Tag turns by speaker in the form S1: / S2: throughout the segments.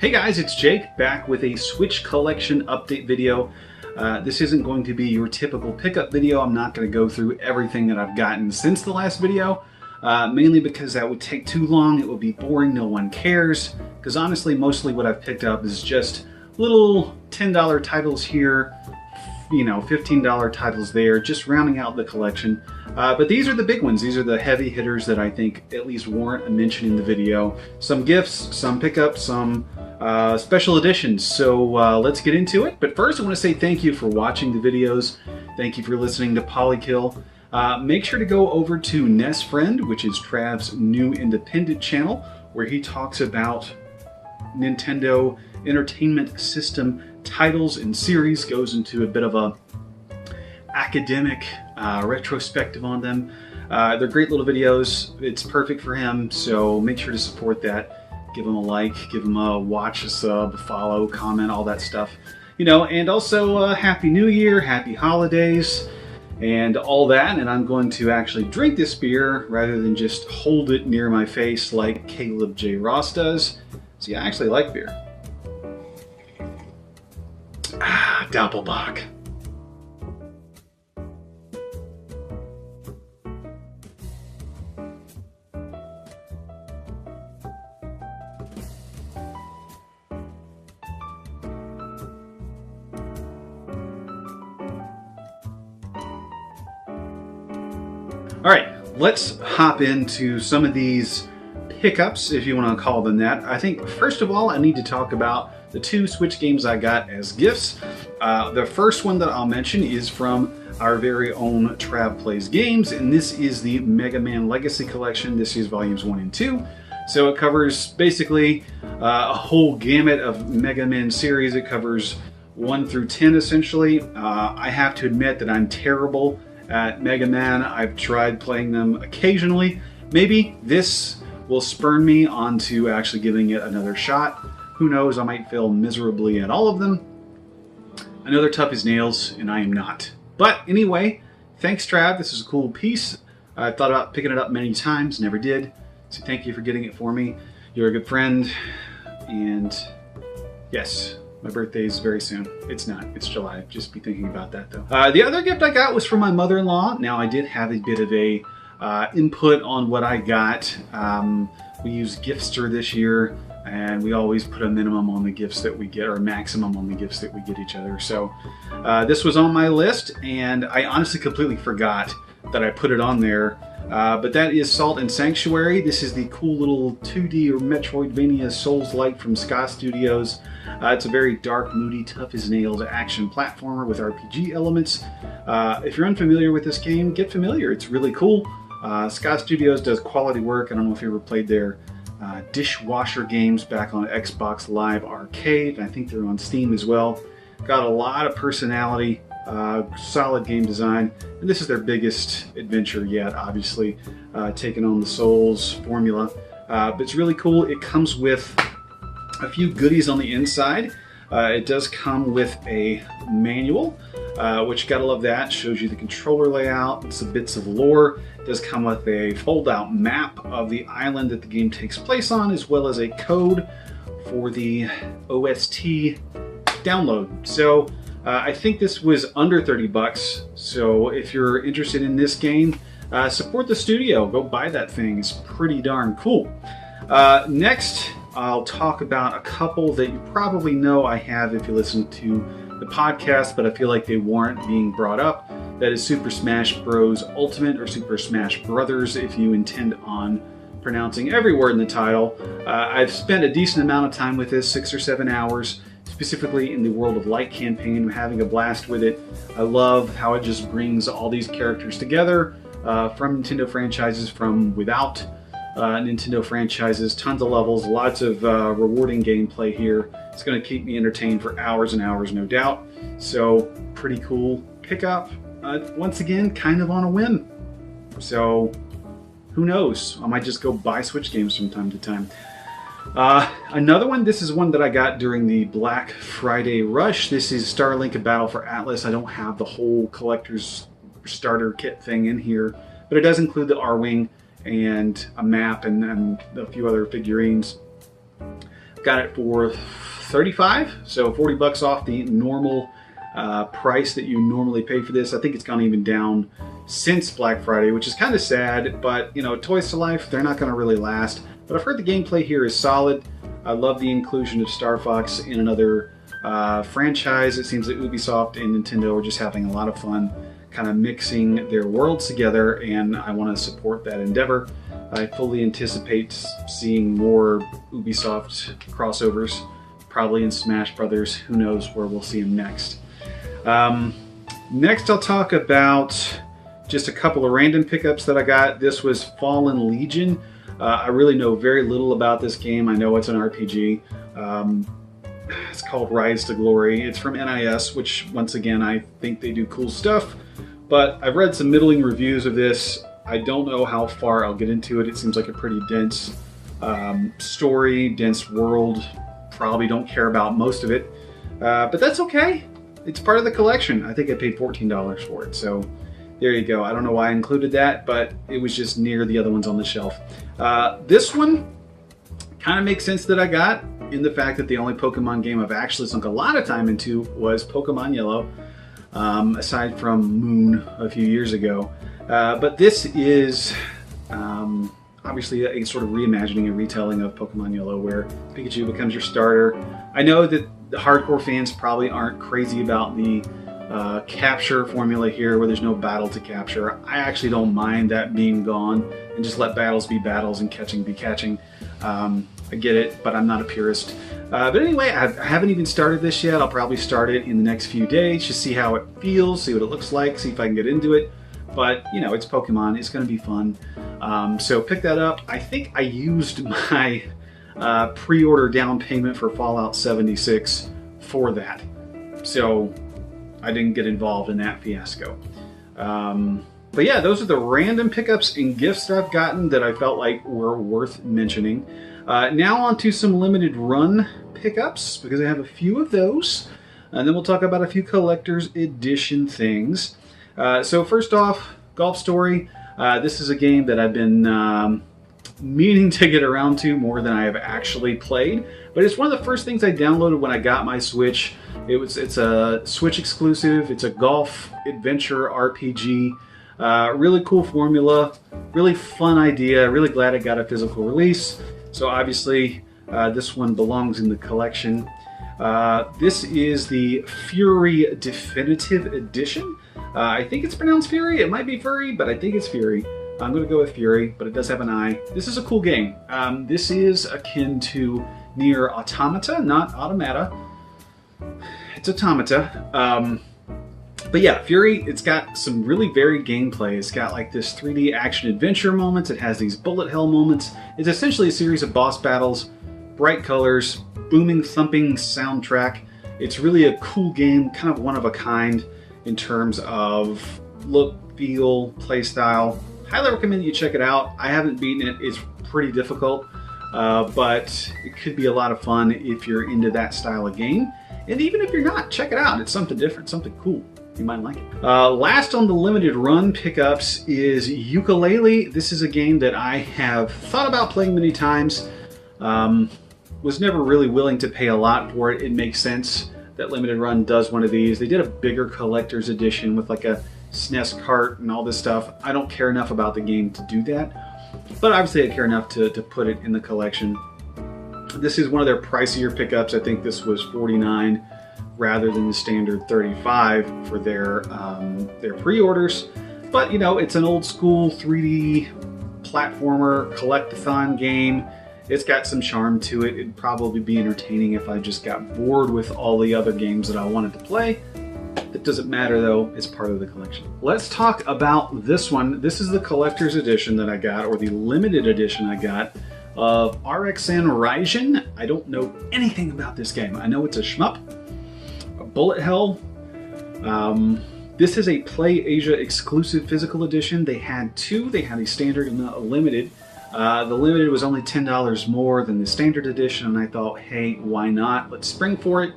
S1: Hey guys, it's Jake back with a Switch collection update video. This isn't going to be your typical pickup video. I'm not going to go through everything that I've gotten since the last video, mainly because that would take too long. It would be boring, no one cares, because honestly mostly what I've picked up is just little $10 titles here, you know, $15 titles there, just rounding out the collection. But these are the big ones. These are the heavy hitters that I think at least warrant a mention in the video. Some gifts, some pickups, some special editions. So let's get into it. But first I want to say thank you for watching the videos. Thank you for listening to Polykill. Make sure to go over to Nest Friend, which is Trav's new independent channel, where he talks about Nintendo Entertainment System titles and series, goes into a bit of a academic retrospective on them. They're great little videos. It's perfect for him, so make sure to support that. Give him a like, give him a watch, a sub, a follow, comment, all that stuff. You know, and also Happy New Year, Happy Holidays, and all that. And I'm going to actually drink this beer rather than just hold it near my face like Caleb J. Ross does. See, I actually like beer. Doppelbock. All right, let's hop into some of these pickups, if you want to call them that. I think first of all, I need to talk about the two Switch games I got as gifts. The first one that I'll mention is from our very own Trav Plays Games, and this is the Mega Man Legacy Collection. This is volumes 1 and 2. So it covers basically a whole gamut of Mega Man series. It covers 1 through 10 essentially. I have to admit that I'm terrible at Mega Man. I've tried playing them occasionally. Maybe this will spurn me onto actually giving it another shot. Who knows, I might fail miserably at all of them. I know they're tough as nails, and I am not. But anyway, thanks Trav, this is a cool piece. I've thought about picking it up many times, never did. So thank you for getting it for me. You're a good friend, and yes, my birthday is very soon. It's not, it's July. Just be thinking about that though. The other gift I got was from my mother-in-law. Now I did have a bit of a input on what I got. We used Giftster this year, and we always put a minimum on the gifts that we get, or a maximum on the gifts that we get each other. So this was on my list, and I honestly completely forgot that I put it on there. But that is Salt and Sanctuary. This is the cool little 2D or Metroidvania Souls-like from Ska Studios. It's a very dark, moody, tough as nails action platformer with RPG elements. If you're unfamiliar with this game, get familiar. It's really cool. Ska Studios does quality work. I don't know if you ever played their Dishwasher games back on Xbox Live Arcade. I think they're on Steam as well. Got a lot of personality, solid game design, and this is their biggest adventure yet, obviously, taking on the Souls formula. But it's really cool. It comes with a few goodies on the inside. It does come with a manual, which gotta love that. Shows you the controller layout and some bits of lore. It does come with a fold-out map of the island that the game takes place on, as well as a code for the OST download. So I think this was under 30 bucks. So if you're interested in this game, support the studio. Go buy that thing. It's pretty darn cool. Next, I'll talk about a couple that you probably know I have if you listen to the podcast, but I feel like they warrant being brought up. That is Super Smash Bros. Ultimate, or Super Smash Brothers if you intend on pronouncing every word in the title. I've spent a decent amount of time with this, 6 or 7 hours, specifically in the World of Light campaign. I'm having a blast with it. I love how it just brings all these characters together from Nintendo franchises, from without Nintendo franchises, tons of levels, lots of rewarding gameplay here. It's going to keep me entertained for hours and hours, no doubt. So, pretty cool pickup. Once again, kind of on a whim. So, who knows? I might just go buy Switch games from time to time. Another one, this is one that I got during the Black Friday rush. This is Starlink: A Battle for Atlas. I don't have the whole collector's starter kit thing in here, but it does include the R-Wing and a map and a few other figurines. Got it for 35, so 40 bucks off the normal price that you normally pay for this. I think it's gone even down since Black Friday, which is kind of sad, but you know, Toys to Life, they're not going to really last. But I've heard the gameplay here is solid. I love the inclusion of Star Fox in another franchise. It seems that Ubisoft and Nintendo are just having a lot of fun kind of mixing their worlds together, and I want to support that endeavor. I fully anticipate seeing more Ubisoft crossovers, probably in Smash Brothers. Who knows where we'll see them next. Next I'll talk about just a couple of random pickups that I got. This was Fallen Legion. I really know very little about this game. I know it's an RPG. It's called Rise to Glory. It's from NIS, which once again, I think they do cool stuff. But I've read some middling reviews of this. I don't know how far I'll get into it. It seems like a pretty dense story, dense world. Probably don't care about most of it. But that's okay. It's part of the collection. I think I paid $14 for it. So there you go. I don't know why I included that, but it was just near the other ones on the shelf. This one kind of makes sense that I got, in the fact that the only Pokemon game I've actually sunk a lot of time into was Pokemon Yellow, aside from Moon a few years ago. But this is obviously a sort of reimagining and retelling of Pokemon Yellow, where Pikachu becomes your starter. I know that the hardcore fans probably aren't crazy about the capture formula here, where there's no battle to capture. I actually don't mind that being gone and just let battles be battles and catching be catching. I get it, but I'm not a purist. But anyway, I haven't even started this yet. I'll probably start it in the next few days, just see how it feels, see what it looks like, see if I can get into it. But, you know, it's Pokemon. It's going to be fun. So pick that up. I think I used my pre-order down payment for Fallout 76 for that. So I didn't get involved in that fiasco. But yeah, those are the random pickups and gifts that I've gotten that I felt like were worth mentioning. Now on to some limited run pickups, because I have a few of those. And then we'll talk about a few collector's edition things. So first off, Golf Story. This is a game that I've been meaning to get around to more than I have actually played. But it's one of the first things I downloaded when I got my Switch. It's a Switch exclusive. It's a golf adventure RPG. Really cool formula. Really fun idea. Really glad it got a physical release. So obviously this one belongs in the collection. This is the Fury Definitive Edition. I think it's pronounced Fury. It might be Furry, but I think it's Fury. I'm going to go with Fury, but it does have an I. This is a cool game. This is akin to Nier Automata, not Automata. It's Automata. But yeah, Fury, it's got some really varied gameplay. It's got like this 3D action adventure moments. It has these bullet hell moments. It's essentially a series of boss battles, bright colors, booming, thumping soundtrack. It's really a cool game, kind of one of a kind in terms of look, feel, play style. Highly recommend you check it out. I haven't beaten it. It's pretty difficult, but it could be a lot of fun if you're into that style of game. And even if you're not, check it out. It's something different, something cool. You might like it. Last on the limited run pickups is Yooka-Laylee. This is a game that I have thought about playing many times. Was never really willing to pay a lot for it. It makes sense that limited run does one of these. They did a bigger collector's edition with like a SNES cart and all this stuff. I don't care enough about the game to do that, but obviously I care enough to put it in the collection. This is one of their pricier pickups. I think this was $49 rather than the standard $35 for their pre-orders. But you know, it's an old school 3D platformer collect-a-thon game. It's got some charm to it. It'd probably be entertaining if I just got bored with all the other games that I wanted to play. That doesn't matter though, it's part of the collection. Let's talk about this one. This is the collector's edition that I got, or the limited edition I got, of RXN Raijin. I don't know anything about this game. I know it's a shmup, a bullet hell. This is a Play Asia exclusive physical edition. They had two. They had a standard and a limited. The limited was only $10 more than the standard edition, and I thought, hey, why not? Let's spring for it.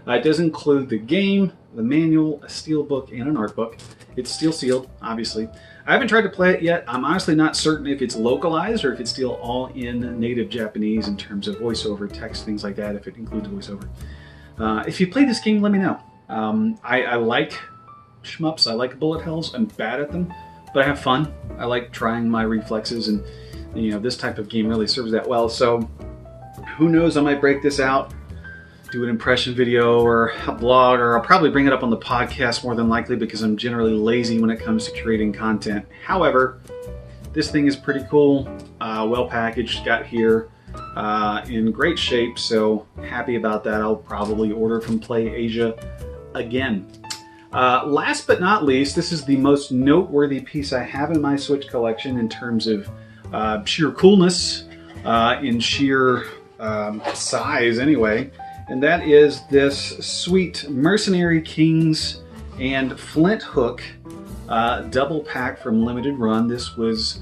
S1: It does include the game, the manual, a steel book, and an art book. It's steel sealed, obviously. I haven't tried to play it yet. I'm honestly not certain if it's localized or if it's still all in native Japanese in terms of voiceover, text, things like that, if it includes voiceover. If you play this game, let me know. I like shmups. I like bullet hells. I'm bad at them, but I have fun. I like trying my reflexes, and this type of game really serves that well. So who knows, I might break this out, do an impression video or a blog, or I'll probably bring it up on the podcast more than likely because I'm generally lazy when it comes to creating content. However, this thing is pretty cool, well packaged, got here in great shape, so happy about that. I'll probably order from Play Asia again. Last but not least, this is the most noteworthy piece I have in my Switch collection in terms of sheer coolness, in sheer size anyway, and that is this sweet Mercenary Kings and Flint Hook double pack from Limited Run. This was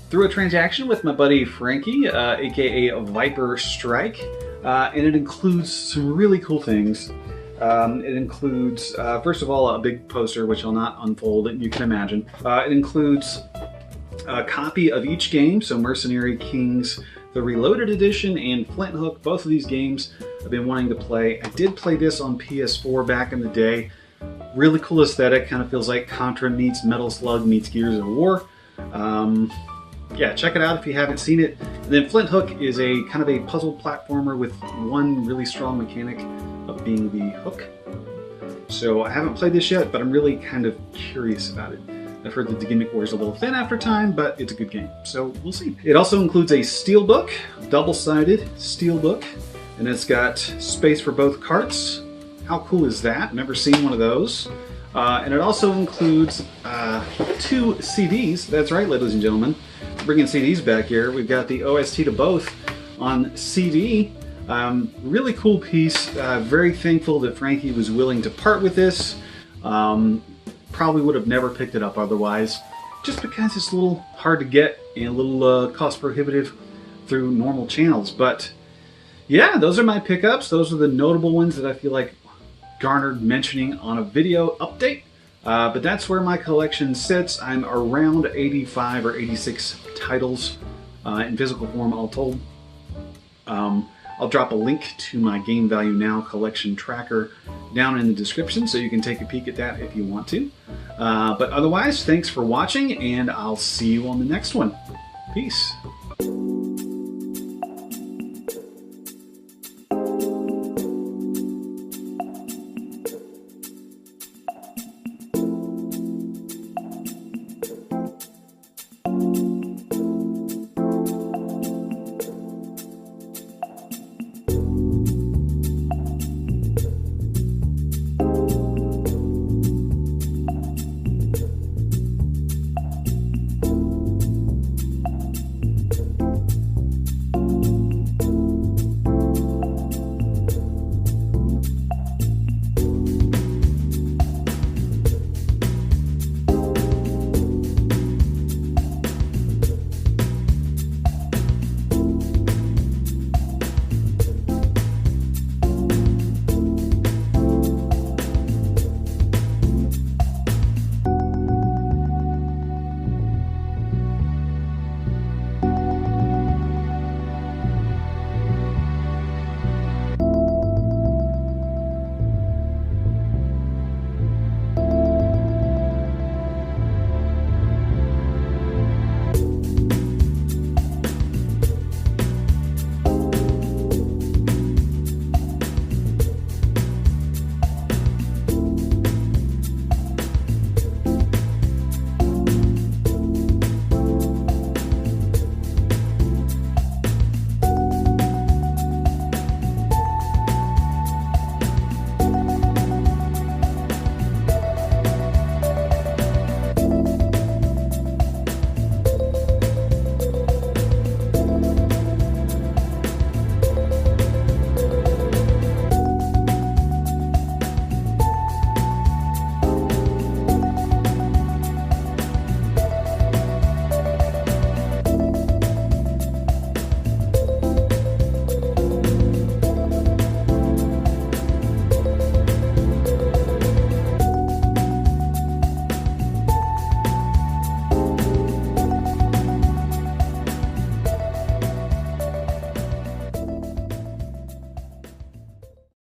S1: through a transaction with my buddy Frankie, aka Viper Strike, and it includes some really cool things. It includes, first of all, a big poster, which I'll not unfold, you can imagine. It includes a copy of each game, so Mercenary Kings, the Reloaded Edition, and Flint Hook. Both of these games I've been wanting to play. I did play this on PS4 back in the day. Really cool aesthetic, kind of feels like Contra meets Metal Slug meets Gears of War. Yeah, check it out if you haven't seen it. And then Flint Hook is a kind of a puzzle platformer with one really strong mechanic of being the hook. So I haven't played this yet, but I'm really kind of curious about it. I've heard that the gimmick wears a little thin after time, but it's a good game, so we'll see. It also includes a steelbook, double-sided steelbook, and it's got space for both carts. How cool is that? Never seen one of those. And it also includes 2 CDs. That's right, ladies and gentlemen. Bringing CDs back here. We've got the OST to both on CD. Really cool piece. Very thankful that Frankie was willing to part with this. Probably would have never picked it up otherwise, just because it's a little hard to get and a little cost prohibitive through normal channels. But yeah, those are my pickups. Those are the notable ones that I feel like garnered mentioning on a video update. But that's where my collection sits. I'm around 85 or 86 titles in physical form all told. I'll drop a link to my Game Value Now collection tracker down in the description so you can take a peek at that if you want to. But otherwise, thanks for watching, and I'll see you on the next one. Peace.
S2: You